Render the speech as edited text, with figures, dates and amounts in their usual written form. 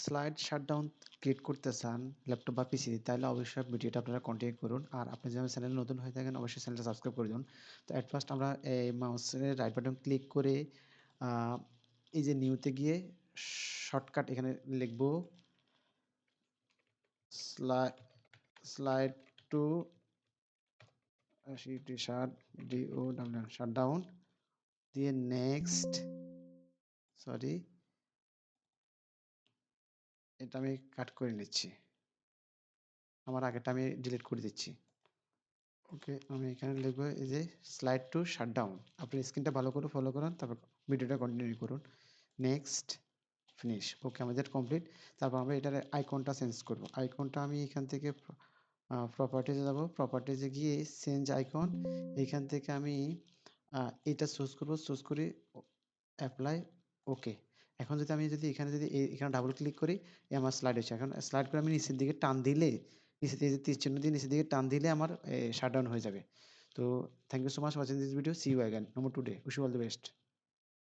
Slide shutdown create করতে চান laptop বা পিসি, তাহলে অবশ্যই ভিডিওটা আপনারা কন্টিনিউ করুন। আর আপনি যদি আমার চ্যানেলে নতুন হয়ে থাকেন অবশ্যই চ্যানেলটা সাবস্ক্রাইব করে দিন। তো এট ফার্স্ট আমরা এই মাউসের রাইট বাটন ক্লিক করে এই যে নিউতে গিয়ে শর্টকাট এখানে লিখব স্লাইড টু শাটডাউন দিয়ে নেক্সট, সরি এটা আমি কাট করে নিচ্ছি, আমার আগেরটা আমি ডিলিট করে দিচ্ছি। ওকে, আমি এখানে লিখবো এই যে স্লাইড টু শাটডাউন। আপনি স্ক্রিনটা ভালো করে ফলো করুন, তারপর ভিডিওটা কন্টিনিউ করুন। Next, finish. ওকে, আমাদের কমপ্লিট। তারপর আমরা এটার আইকনটা চেঞ্জ করব। আইকনটা আমি এখান থেকে প্রপার্টিজে যাব, প্রপার্টিজে গিয়ে চেঞ্জ আইকন, এইখান থেকে আমি এটা চুজ করব, চুজ করে অ্যাপ্লাই। ওকে, এখন যদি আমি এখানে এখানে ডাবল ক্লিক করি, আমার স্লাইড হচ্ছে। এখন স্লাইড করে আমি নিচের দিকে টান দিলে, নিচের দিকে তীর চিহ্ন দিয়ে নিচের দিকে টান দিলে আমার শাটডাউন হয়ে যাবে। তো thank you so much watching this video, see you again, no more today, wish you all the best.